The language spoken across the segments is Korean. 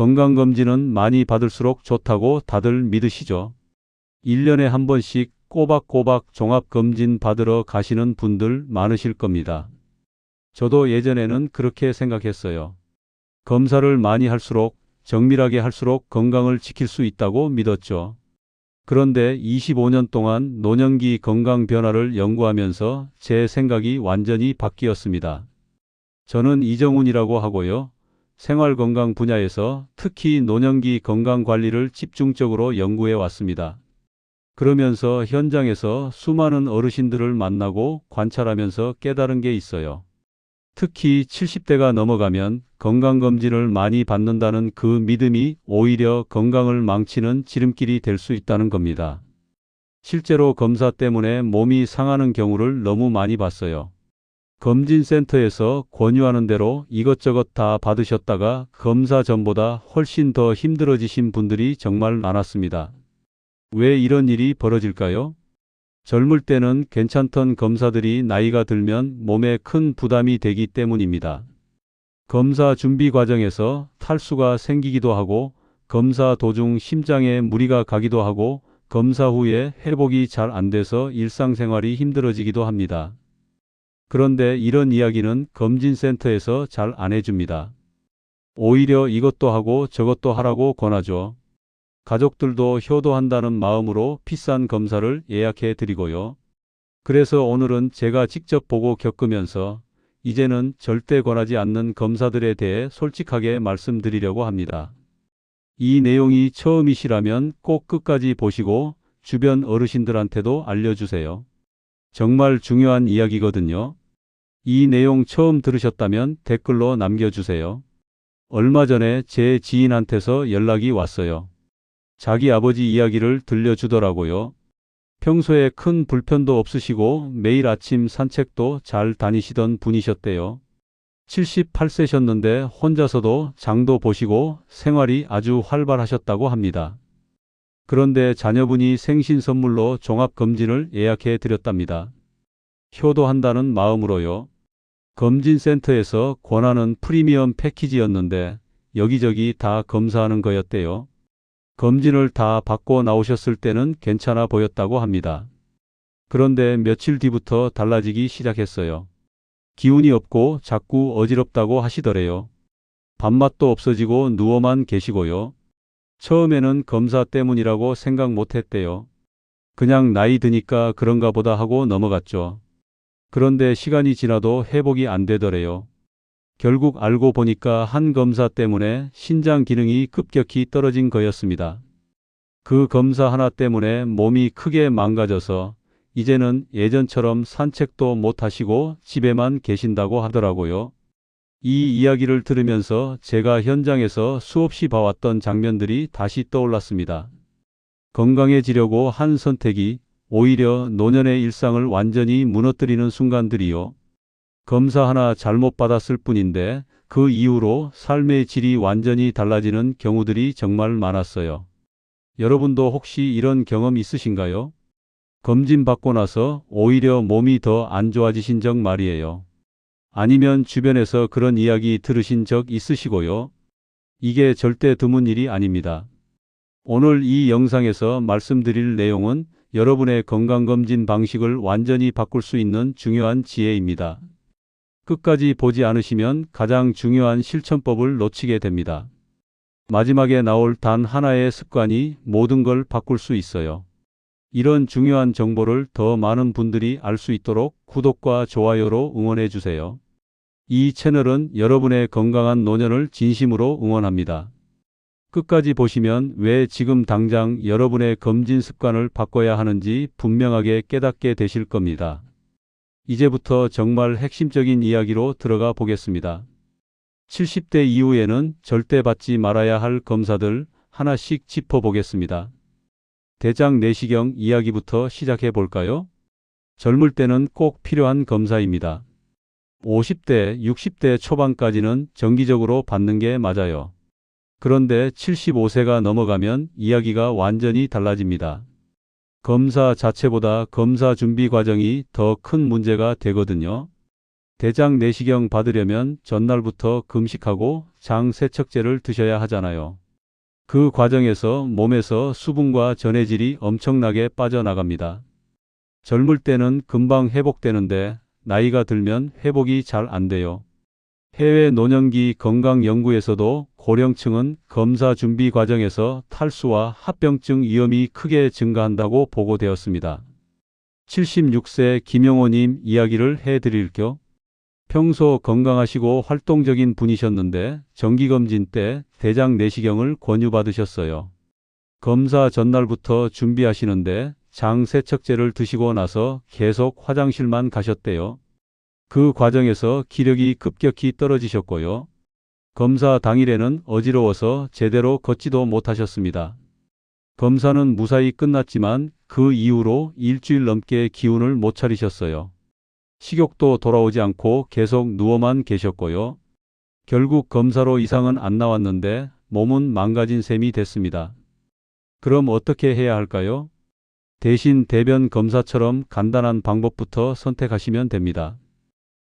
건강검진은 많이 받을수록 좋다고 다들 믿으시죠? 1년에 한 번씩 꼬박꼬박 종합검진 받으러 가시는 분들 많으실 겁니다. 저도 예전에는 그렇게 생각했어요. 검사를 많이 할수록, 정밀하게 할수록 건강을 지킬 수 있다고 믿었죠. 그런데 25년 동안 노년기 건강 변화를 연구하면서 제 생각이 완전히 바뀌었습니다. 저는 이정훈이라고 하고요. 생활건강 분야에서 특히 노년기 건강관리를 집중적으로 연구해 왔습니다. 그러면서 현장에서 수많은 어르신들을 만나고 관찰하면서 깨달은 게 있어요. 특히 70대가 넘어가면 건강검진을 많이 받는다는 그 믿음이 오히려 건강을 망치는 지름길이 될 수 있다는 겁니다. 실제로 검사 때문에 몸이 상하는 경우를 너무 많이 봤어요. 검진센터에서 권유하는 대로 이것저것 다 받으셨다가 검사 전보다 훨씬 더 힘들어지신 분들이 정말 많았습니다. 왜 이런 일이 벌어질까요? 젊을 때는 괜찮던 검사들이 나이가 들면 몸에 큰 부담이 되기 때문입니다. 검사 준비 과정에서 탈수가 생기기도 하고, 검사 도중 심장에 무리가 가기도 하고, 검사 후에 회복이 잘 안 돼서 일상생활이 힘들어지기도 합니다. 그런데 이런 이야기는 검진센터에서 잘 안 해줍니다. 오히려 이것도 하고 저것도 하라고 권하죠. 가족들도 효도한다는 마음으로 비싼 검사를 예약해 드리고요. 그래서 오늘은 제가 직접 보고 겪으면서 이제는 절대 권하지 않는 검사들에 대해 솔직하게 말씀드리려고 합니다. 이 내용이 처음이시라면 꼭 끝까지 보시고 주변 어르신들한테도 알려주세요. 정말 중요한 이야기거든요. 이 내용 처음 들으셨다면 댓글로 남겨주세요. 얼마 전에 제 지인한테서 연락이 왔어요. 자기 아버지 이야기를 들려주더라고요. 평소에 큰 불편도 없으시고 매일 아침 산책도 잘 다니시던 분이셨대요. 78세셨는데 혼자서도 장도 보시고 생활이 아주 활발하셨다고 합니다. 그런데 자녀분이 생신 선물로 종합검진을 예약해 드렸답니다. 효도한다는 마음으로요. 검진센터에서 권하는 프리미엄 패키지였는데 여기저기 다 검사하는 거였대요. 검진을 다 받고 나오셨을 때는 괜찮아 보였다고 합니다. 그런데 며칠 뒤부터 달라지기 시작했어요. 기운이 없고 자꾸 어지럽다고 하시더래요. 밥맛도 없어지고 누워만 계시고요. 처음에는 검사 때문이라고 생각 못했대요. 그냥 나이 드니까 그런가 보다 하고 넘어갔죠. 그런데 시간이 지나도 회복이 안 되더래요. 결국 알고 보니까 한 검사 때문에 신장 기능이 급격히 떨어진 거였습니다. 그 검사 하나 때문에 몸이 크게 망가져서 이제는 예전처럼 산책도 못 하시고 집에만 계신다고 하더라고요. 이 이야기를 들으면서 제가 현장에서 수없이 봐왔던 장면들이 다시 떠올랐습니다. 건강해지려고 한 선택이 오히려 노년의 일상을 완전히 무너뜨리는 순간들이요. 검사 하나 잘못 받았을 뿐인데 그 이후로 삶의 질이 완전히 달라지는 경우들이 정말 많았어요. 여러분도 혹시 이런 경험 있으신가요? 검진 받고 나서 오히려 몸이 더 안 좋아지신 적 말이에요. 아니면 주변에서 그런 이야기 들으신 적 있으시고요. 이게 절대 드문 일이 아닙니다. 오늘 이 영상에서 말씀드릴 내용은 여러분의 건강검진 방식을 완전히 바꿀 수 있는 중요한 지혜입니다. 끝까지 보지 않으시면 가장 중요한 실천법을 놓치게 됩니다. 마지막에 나올 단 하나의 습관이 모든 걸 바꿀 수 있어요. 이런 중요한 정보를 더 많은 분들이 알 수 있도록 구독과 좋아요로 응원해 주세요. 이 채널은 여러분의 건강한 노년을 진심으로 응원합니다. 끝까지 보시면 왜 지금 당장 여러분의 검진 습관을 바꿔야 하는지 분명하게 깨닫게 되실 겁니다. 이제부터 정말 핵심적인 이야기로 들어가 보겠습니다. 70대 이후에는 절대 받지 말아야 할 검사들 하나씩 짚어보겠습니다. 대장 내시경 이야기부터 시작해 볼까요? 젊을 때는 꼭 필요한 검사입니다. 50대, 60대 초반까지는 정기적으로 받는 게 맞아요. 그런데 75세가 넘어가면 이야기가 완전히 달라집니다. 검사 자체보다 검사 준비 과정이 더 큰 문제가 되거든요. 대장 내시경 받으려면 전날부터 금식하고 장 세척제를 드셔야 하잖아요. 그 과정에서 몸에서 수분과 전해질이 엄청나게 빠져나갑니다. 젊을 때는 금방 회복되는데 나이가 들면 회복이 잘 안 돼요. 해외 노년기 건강연구에서도 고령층은 검사 준비 과정에서 탈수와 합병증 위험이 크게 증가한다고 보고되었습니다. 76세 김영호님 이야기를 해드릴게요. 평소 건강하시고 활동적인 분이셨는데 정기검진 때 대장 내시경을 권유받으셨어요. 검사 전날부터 준비하시는데 장 세척제를 드시고 나서 계속 화장실만 가셨대요. 그 과정에서 기력이 급격히 떨어지셨고요. 검사 당일에는 어지러워서 제대로 걷지도 못하셨습니다. 검사는 무사히 끝났지만 그 이후로 일주일 넘게 기운을 못 차리셨어요. 식욕도 돌아오지 않고 계속 누워만 계셨고요. 결국 검사로 이상은 안 나왔는데 몸은 망가진 셈이 됐습니다. 그럼 어떻게 해야 할까요? 대신 대변 검사처럼 간단한 방법부터 선택하시면 됩니다.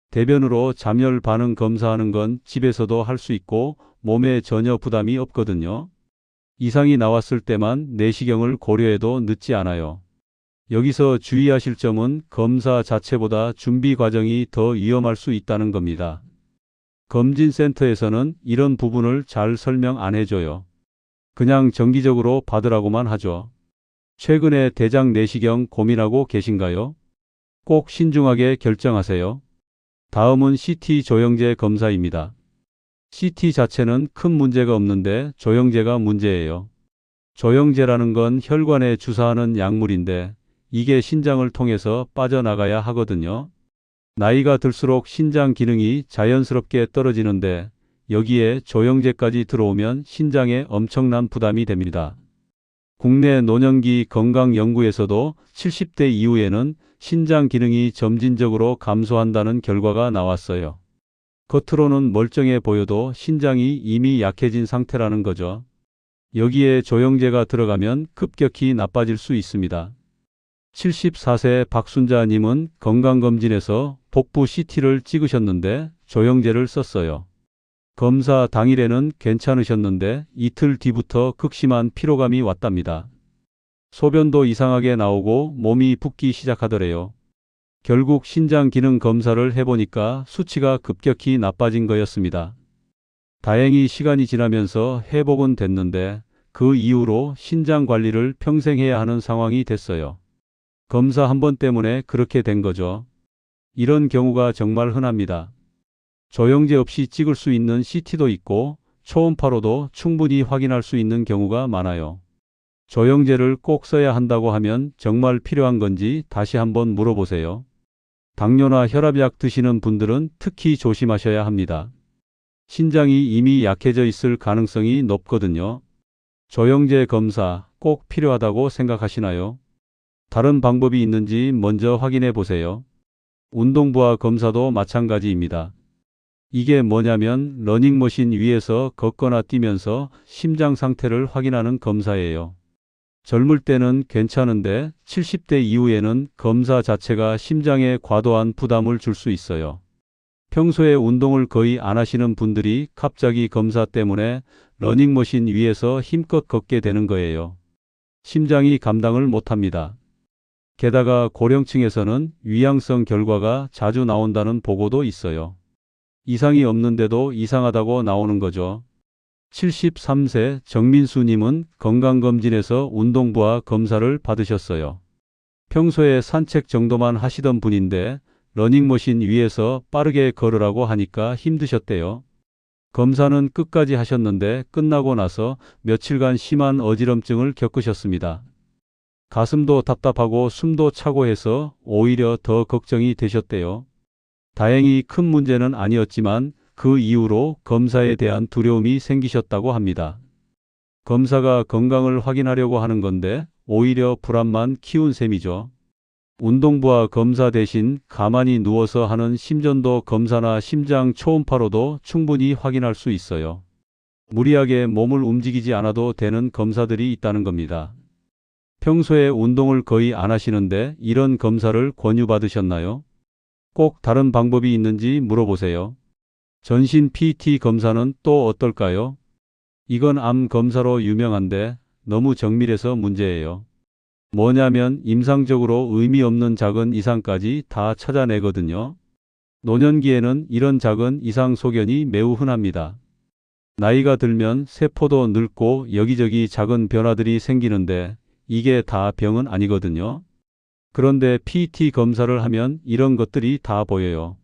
대변으로 잠열 반응 검사하는 건 집에서도 할 수 있고 몸에 전혀 부담이 없거든요. 이상이 나왔을 때만 내시경을 고려해도 늦지 않아요. 여기서 주의하실 점은 검사 자체보다 준비 과정이 더 위험할 수 있다는 겁니다. 검진센터에서는 이런 부분을 잘 설명 안 해줘요. 그냥 정기적으로 받으라고만 하죠. 최근에 대장 내시경 고민하고 계신가요? 꼭 신중하게 결정하세요. 다음은 CT 조영제 검사입니다. CT 자체는 큰 문제가 없는데 조영제가 문제예요. 조영제라는 건 혈관에 주사하는 약물인데 이게 신장을 통해서 빠져나가야 하거든요. 나이가 들수록 신장 기능이 자연스럽게 떨어지는데 여기에 조영제까지 들어오면 신장에 엄청난 부담이 됩니다. 국내 노년기 건강연구에서도 70대 이후에는 신장 기능이 점진적으로 감소한다는 결과가 나왔어요. 겉으로는 멀쩡해 보여도 신장이 이미 약해진 상태라는 거죠. 여기에 조영제가 들어가면 급격히 나빠질 수 있습니다. 74세 박순자님은 건강검진에서 복부 CT를 찍으셨는데 조영제를 썼어요. 검사 당일에는 괜찮으셨는데 이틀 뒤부터 극심한 피로감이 왔답니다. 소변도 이상하게 나오고 몸이 붓기 시작하더래요. 결국 신장 기능 검사를 해보니까 수치가 급격히 나빠진 거였습니다. 다행히 시간이 지나면서 회복은 됐는데 그 이후로 신장 관리를 평생 해야 하는 상황이 됐어요. 검사 한 번 때문에 그렇게 된 거죠. 이런 경우가 정말 흔합니다. 조영제 없이 찍을 수 있는 CT도 있고 초음파로도 충분히 확인할 수 있는 경우가 많아요. 조영제를 꼭 써야 한다고 하면 정말 필요한 건지 다시 한번 물어보세요. 당뇨나 혈압약 드시는 분들은 특히 조심하셔야 합니다. 신장이 이미 약해져 있을 가능성이 높거든요. 조영제 검사 꼭 필요하다고 생각하시나요? 다른 방법이 있는지 먼저 확인해 보세요. 운동부하 검사도 마찬가지입니다. 이게 뭐냐면 러닝머신 위에서 걷거나 뛰면서 심장 상태를 확인하는 검사예요. 젊을 때는 괜찮은데 70대 이후에는 검사 자체가 심장에 과도한 부담을 줄 수 있어요. 평소에 운동을 거의 안 하시는 분들이 갑자기 검사 때문에 러닝머신 위에서 힘껏 걷게 되는 거예요. 심장이 감당을 못합니다. 게다가 고령층에서는 위양성 결과가 자주 나온다는 보고도 있어요. 이상이 없는데도 이상하다고 나오는 거죠. 73세 정민수님은 건강검진에서 운동부하 검사를 받으셨어요. 평소에 산책 정도만 하시던 분인데 러닝머신 위에서 빠르게 걸으라고 하니까 힘드셨대요. 검사는 끝까지 하셨는데 끝나고 나서 며칠간 심한 어지럼증을 겪으셨습니다. 가슴도 답답하고 숨도 차고 해서 오히려 더 걱정이 되셨대요. 다행히 큰 문제는 아니었지만 그 이후로 검사에 대한 두려움이 생기셨다고 합니다. 검사가 건강을 확인하려고 하는 건데 오히려 불안만 키운 셈이죠. 운동부하 검사 대신 가만히 누워서 하는 심전도 검사나 심장 초음파로도 충분히 확인할 수 있어요. 무리하게 몸을 움직이지 않아도 되는 검사들이 있다는 겁니다. 평소에 운동을 거의 안 하시는데 이런 검사를 권유받으셨나요? 꼭 다른 방법이 있는지 물어보세요. 전신 PT 검사는 또 어떨까요? 이건 암 검사로 유명한데 너무 정밀해서 문제예요. 뭐냐면 임상적으로 의미 없는 작은 이상까지 다 찾아내거든요. 노년기에는 이런 작은 이상 소견이 매우 흔합니다. 나이가 들면 세포도 늙고 여기저기 작은 변화들이 생기는데 이게 다 병은 아니거든요. 그런데 PT 검사를 하면 이런 것들이 다 보여요.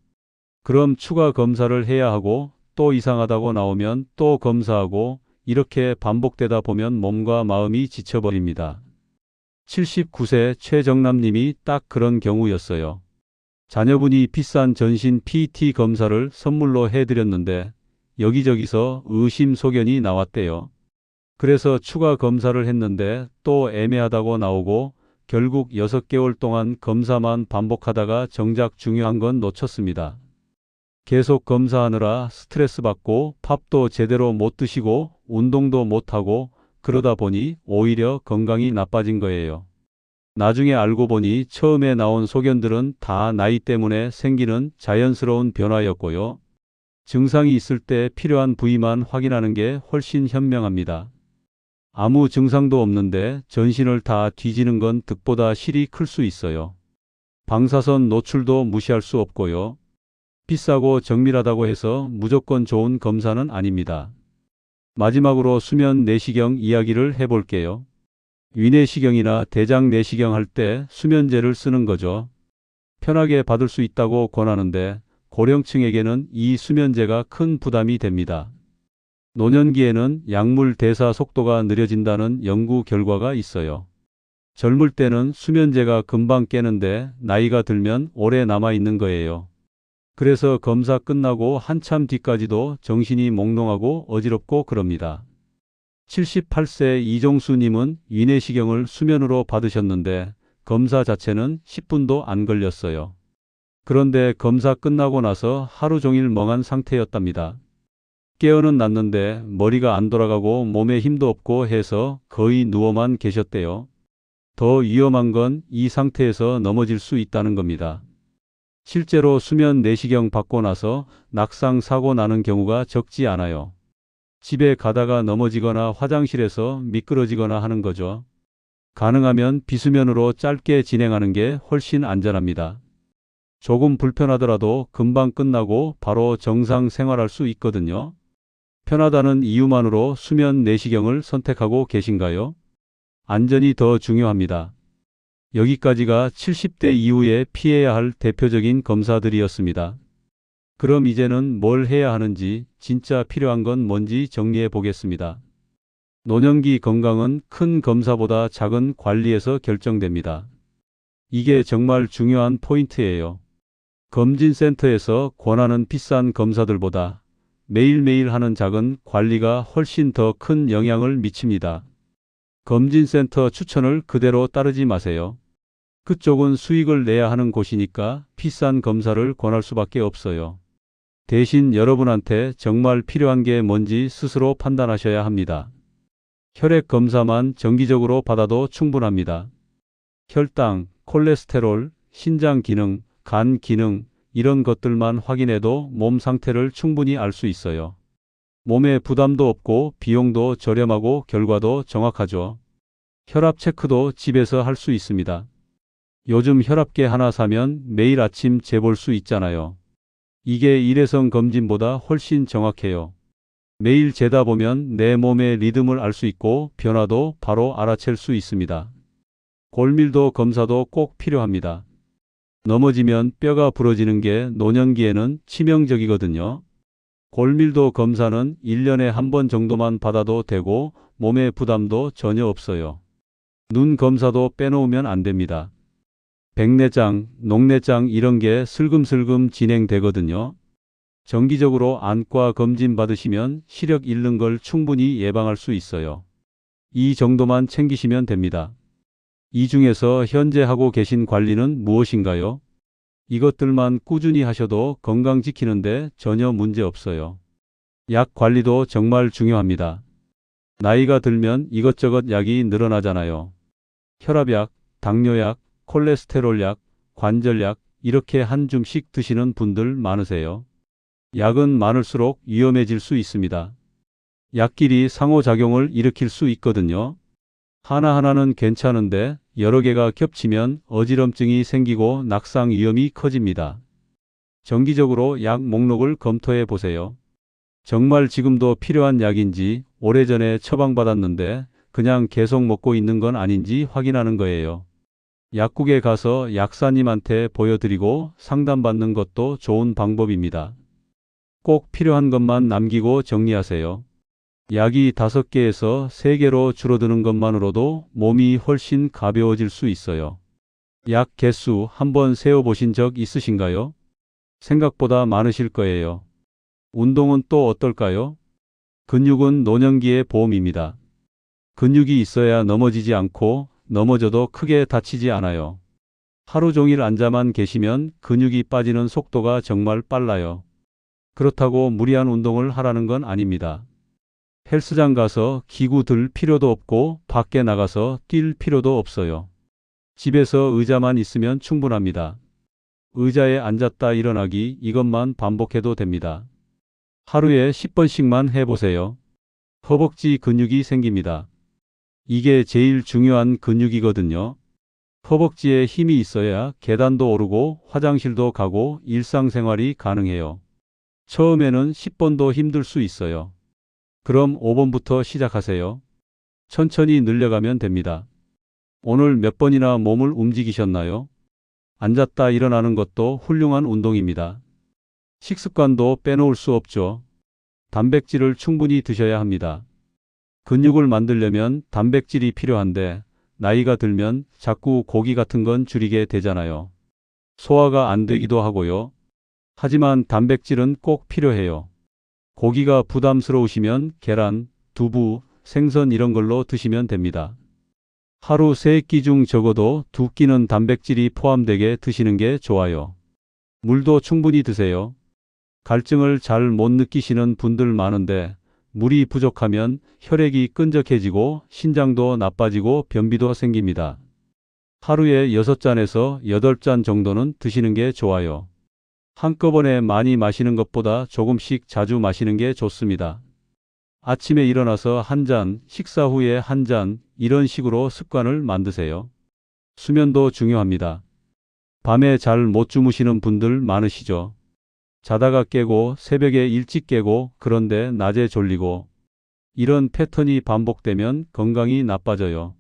그럼 추가 검사를 해야 하고 또 이상하다고 나오면 또 검사하고 이렇게 반복되다 보면 몸과 마음이 지쳐버립니다. 79세 최정남님이 딱 그런 경우였어요. 자녀분이 비싼 전신 PT 검사를 선물로 해드렸는데 여기저기서 의심 소견이 나왔대요. 그래서 추가 검사를 했는데 또 애매하다고 나오고 결국 6개월 동안 검사만 반복하다가 정작 중요한 건 놓쳤습니다. 계속 검사하느라 스트레스 받고 밥도 제대로 못 드시고 운동도 못하고 그러다 보니 오히려 건강이 나빠진 거예요. 나중에 알고 보니 처음에 나온 소견들은 다 나이 때문에 생기는 자연스러운 변화였고요. 증상이 있을 때 필요한 부위만 확인하는 게 훨씬 현명합니다. 아무 증상도 없는데 전신을 다 뒤지는 건 득보다 실이 클 수 있어요. 방사선 노출도 무시할 수 없고요. 비싸고 정밀하다고 해서 무조건 좋은 검사는 아닙니다. 마지막으로 수면 내시경 이야기를 해볼게요. 위내시경이나 대장 내시경 할 때 수면제를 쓰는 거죠. 편하게 받을 수 있다고 권하는데 고령층에게는 이 수면제가 큰 부담이 됩니다. 노년기에는 약물 대사 속도가 느려진다는 연구 결과가 있어요. 젊을 때는 수면제가 금방 깨는데 나이가 들면 오래 남아있는 거예요. 그래서 검사 끝나고 한참 뒤까지도 정신이 몽롱하고 어지럽고 그럽니다. 78세 이종수님은 위내시경을 수면으로 받으셨는데 검사 자체는 10분도 안 걸렸어요. 그런데 검사 끝나고 나서 하루 종일 멍한 상태였답니다. 깨어는 났는데 머리가 안 돌아가고 몸에 힘도 없고 해서 거의 누워만 계셨대요. 더 위험한 건 이 상태에서 넘어질 수 있다는 겁니다. 실제로 수면 내시경 받고 나서 낙상 사고 나는 경우가 적지 않아요. 집에 가다가 넘어지거나 화장실에서 미끄러지거나 하는 거죠. 가능하면 비수면으로 짧게 진행하는 게 훨씬 안전합니다. 조금 불편하더라도 금방 끝나고 바로 정상 생활할 수 있거든요. 편하다는 이유만으로 수면 내시경을 선택하고 계신가요? 안전이 더 중요합니다. 여기까지가 70대 이후에 피해야 할 대표적인 검사들이었습니다. 그럼 이제는 뭘 해야 하는지, 진짜 필요한 건 뭔지 정리해 보겠습니다. 노년기 건강은 큰 검사보다 작은 관리에서 결정됩니다. 이게 정말 중요한 포인트예요. 검진센터에서 권하는 비싼 검사들보다 매일매일 하는 작은 관리가 훨씬 더 큰 영향을 미칩니다. 검진센터 추천을 그대로 따르지 마세요. 그쪽은 수익을 내야 하는 곳이니까 비싼 검사를 권할 수밖에 없어요. 대신 여러분한테 정말 필요한 게 뭔지 스스로 판단하셔야 합니다. 혈액 검사만 정기적으로 받아도 충분합니다. 혈당, 콜레스테롤, 신장 기능, 간 기능 이런 것들만 확인해도 몸 상태를 충분히 알 수 있어요. 몸에 부담도 없고 비용도 저렴하고 결과도 정확하죠. 혈압 체크도 집에서 할 수 있습니다. 요즘 혈압계 하나 사면 매일 아침 재볼 수 있잖아요. 이게 일회성 검진보다 훨씬 정확해요. 매일 재다 보면 내 몸의 리듬을 알 수 있고 변화도 바로 알아챌 수 있습니다. 골밀도 검사도 꼭 필요합니다. 넘어지면 뼈가 부러지는 게 노년기에는 치명적이거든요. 골밀도 검사는 1년에 한 번 정도만 받아도 되고 몸에 부담도 전혀 없어요. 눈 검사도 빼놓으면 안 됩니다. 백내장, 녹내장 이런 게 슬금슬금 진행되거든요. 정기적으로 안과 검진 받으시면 시력 잃는 걸 충분히 예방할 수 있어요. 이 정도만 챙기시면 됩니다. 이 중에서 현재 하고 계신 관리는 무엇인가요? 이것들만 꾸준히 하셔도 건강 지키는데 전혀 문제 없어요. 약 관리도 정말 중요합니다. 나이가 들면 이것저것 약이 늘어나잖아요. 혈압약, 당뇨약, 콜레스테롤약, 관절약 이렇게 한 줌씩 드시는 분들 많으세요. 약은 많을수록 위험해질 수 있습니다. 약끼리 상호작용을 일으킬 수 있거든요. 하나하나는 괜찮은데 여러 개가 겹치면 어지럼증이 생기고 낙상 위험이 커집니다. 정기적으로 약 목록을 검토해 보세요. 정말 지금도 필요한 약인지, 오래전에 처방받았는데 그냥 계속 먹고 있는 건 아닌지 확인하는 거예요. 약국에 가서 약사님한테 보여드리고 상담받는 것도 좋은 방법입니다. 꼭 필요한 것만 남기고 정리하세요. 약이 5개에서 3개로 줄어드는 것만으로도 몸이 훨씬 가벼워질 수 있어요. 약 개수 한번 세어보신 적 있으신가요? 생각보다 많으실 거예요. 운동은 또 어떨까요? 근육은 노년기의 보험입니다. 근육이 있어야 넘어지지 않고 넘어져도 크게 다치지 않아요. 하루 종일 앉아만 계시면 근육이 빠지는 속도가 정말 빨라요. 그렇다고 무리한 운동을 하라는 건 아닙니다. 헬스장 가서 기구 들 필요도 없고 밖에 나가서 뛸 필요도 없어요. 집에서 의자만 있으면 충분합니다. 의자에 앉았다 일어나기 이것만 반복해도 됩니다. 하루에 10번씩만 해보세요. 허벅지 근육이 생깁니다. 이게 제일 중요한 근육이거든요. 허벅지에 힘이 있어야 계단도 오르고 화장실도 가고 일상생활이 가능해요. 처음에는 10번도 힘들 수 있어요. 그럼 5번부터 시작하세요. 천천히 늘려가면 됩니다. 오늘 몇 번이나 몸을 움직이셨나요? 앉았다 일어나는 것도 훌륭한 운동입니다. 식습관도 빼놓을 수 없죠. 단백질을 충분히 드셔야 합니다. 근육을 만들려면 단백질이 필요한데 나이가 들면 자꾸 고기 같은 건 줄이게 되잖아요. 소화가 안 되기도 하고요. 하지만 단백질은 꼭 필요해요. 고기가 부담스러우시면 계란, 두부, 생선 이런 걸로 드시면 됩니다. 하루 3끼 중 적어도 2끼는 단백질이 포함되게 드시는 게 좋아요. 물도 충분히 드세요. 갈증을 잘 못 느끼시는 분들 많은데 물이 부족하면 혈액이 끈적해지고 신장도 나빠지고 변비도 생깁니다. 하루에 6잔에서 8잔 정도는 드시는 게 좋아요. 한꺼번에 많이 마시는 것보다 조금씩 자주 마시는 게 좋습니다. 아침에 일어나서 1잔, 식사 후에 1잔, 이런 식으로 습관을 만드세요. 수면도 중요합니다. 밤에 잘 못 주무시는 분들 많으시죠? 자다가 깨고 새벽에 일찍 깨고 그런데 낮에 졸리고 이런 패턴이 반복되면 건강이 나빠져요.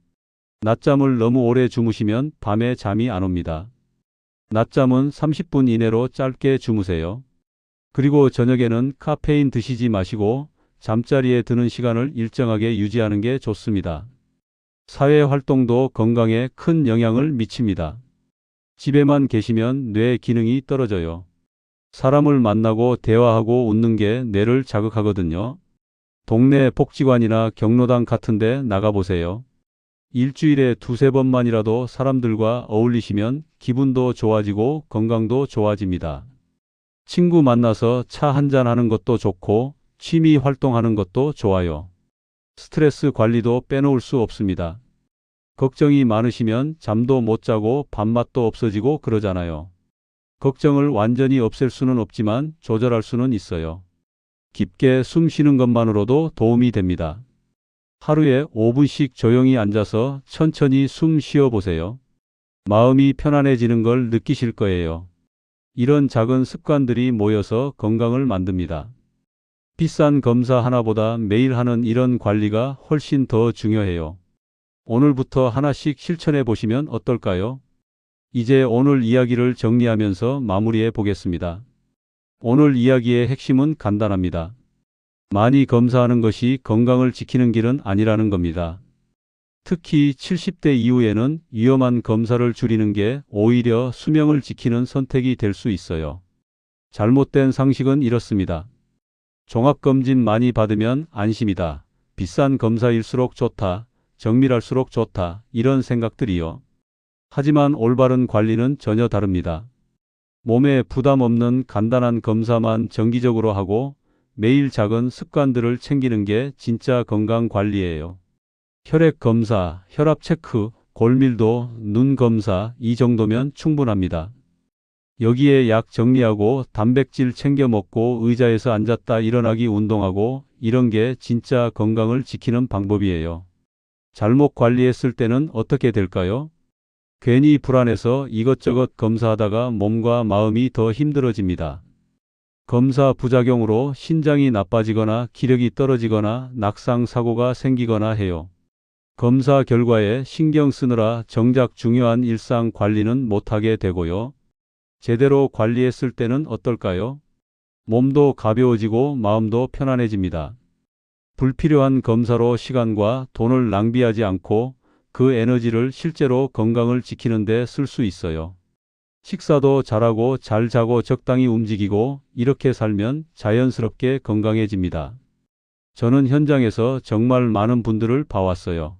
낮잠을 너무 오래 주무시면 밤에 잠이 안 옵니다. 낮잠은 30분 이내로 짧게 주무세요. 그리고 저녁에는 카페인 드시지 마시고 잠자리에 드는 시간을 일정하게 유지하는 게 좋습니다. 사회 활동도 건강에 큰 영향을 미칩니다. 집에만 계시면 뇌 기능이 떨어져요. 사람을 만나고 대화하고 웃는 게 뇌를 자극하거든요. 동네 복지관이나 경로당 같은 데 나가보세요. 일주일에 2~3번만이라도 사람들과 어울리시면 기분도 좋아지고 건강도 좋아집니다. 친구 만나서 차 한잔 하는 것도 좋고 취미 활동하는 것도 좋아요. 스트레스 관리도 빼놓을 수 없습니다. 걱정이 많으시면 잠도 못 자고 밥맛도 없어지고 그러잖아요. 걱정을 완전히 없앨 수는 없지만 조절할 수는 있어요. 깊게 숨 쉬는 것만으로도 도움이 됩니다. 하루에 5분씩 조용히 앉아서 천천히 숨 쉬어 보세요. 마음이 편안해지는 걸 느끼실 거예요. 이런 작은 습관들이 모여서 건강을 만듭니다. 비싼 검사 하나보다 매일 하는 이런 관리가 훨씬 더 중요해요. 오늘부터 하나씩 실천해 보시면 어떨까요? 이제 오늘 이야기를 정리하면서 마무리해 보겠습니다. 오늘 이야기의 핵심은 간단합니다. 많이 검사하는 것이 건강을 지키는 길은 아니라는 겁니다. 특히 70대 이후에는 위험한 검사를 줄이는 게 오히려 수명을 지키는 선택이 될 수 있어요. 잘못된 상식은 이렇습니다. 종합검진 많이 받으면 안심이다. 비싼 검사일수록 좋다. 정밀할수록 좋다. 이런 생각들이요. 하지만 올바른 관리는 전혀 다릅니다. 몸에 부담 없는 간단한 검사만 정기적으로 하고 매일 작은 습관들을 챙기는 게 진짜 건강 관리예요. 혈액 검사, 혈압 체크, 골밀도, 눈 검사 이 정도면 충분합니다. 여기에 약 정리하고 단백질 챙겨 먹고 의자에서 앉았다 일어나기 운동하고 이런 게 진짜 건강을 지키는 방법이에요. 잘못 관리했을 때는 어떻게 될까요? 괜히 불안해서 이것저것 검사하다가 몸과 마음이 더 힘들어집니다. 검사 부작용으로 신장이 나빠지거나 기력이 떨어지거나 낙상 사고가 생기거나 해요. 검사 결과에 신경 쓰느라 정작 중요한 일상 관리는 못하게 되고요. 제대로 관리했을 때는 어떨까요? 몸도 가벼워지고 마음도 편안해집니다. 불필요한 검사로 시간과 돈을 낭비하지 않고 그 에너지를 실제로 건강을 지키는 데 쓸 수 있어요. 식사도 잘하고 잘 자고 적당히 움직이고 이렇게 살면 자연스럽게 건강해집니다. 저는 현장에서 정말 많은 분들을 봐왔어요.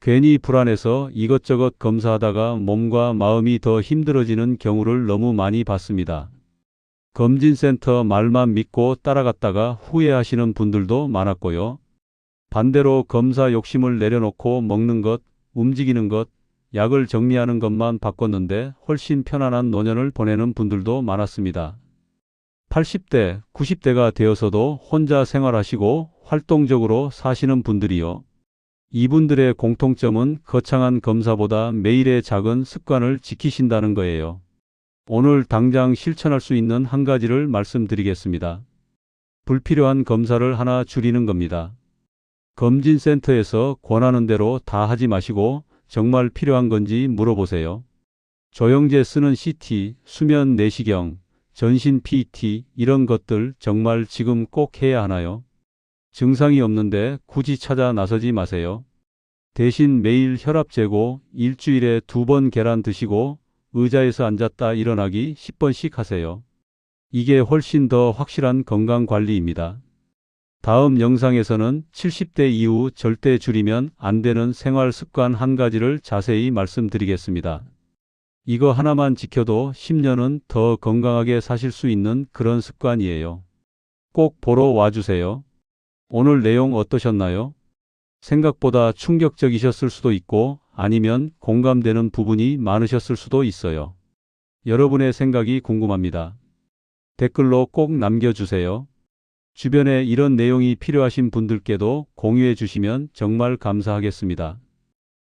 괜히 불안해서 이것저것 검사하다가 몸과 마음이 더 힘들어지는 경우를 너무 많이 봤습니다. 검진센터 말만 믿고 따라갔다가 후회하시는 분들도 많았고요. 반대로 검사 욕심을 내려놓고 먹는 것, 움직이는 것, 약을 정리하는 것만 바꿨는데 훨씬 편안한 노년을 보내는 분들도 많았습니다. 80대, 90대가 되어서도 혼자 생활하시고 활동적으로 사시는 분들이요. 이분들의 공통점은 거창한 검사보다 매일의 작은 습관을 지키신다는 거예요. 오늘 당장 실천할 수 있는 한 가지를 말씀드리겠습니다. 불필요한 검사를 하나 줄이는 겁니다. 검진센터에서 권하는 대로 다 하지 마시고 정말 필요한 건지 물어보세요. 조영제 쓰는 CT, 수면 내시경, 전신 PT 이런 것들 정말 지금 꼭 해야 하나요? 증상이 없는데 굳이 찾아 나서지 마세요. 대신 매일 혈압 재고 일주일에 2번 계란 드시고 의자에서 앉았다 일어나기 10번씩 하세요. 이게 훨씬 더 확실한 건강 관리입니다. 다음 영상에서는 70대 이후 절대 줄이면 안 되는 생활 습관 한 가지를 자세히 말씀드리겠습니다. 이거 하나만 지켜도 10년은 더 건강하게 사실 수 있는 그런 습관이에요. 꼭 보러 와주세요. 오늘 내용 어떠셨나요? 생각보다 충격적이셨을 수도 있고 아니면 공감되는 부분이 많으셨을 수도 있어요. 여러분의 생각이 궁금합니다. 댓글로 꼭 남겨주세요. 주변에 이런 내용이 필요하신 분들께도 공유해 주시면 정말 감사하겠습니다.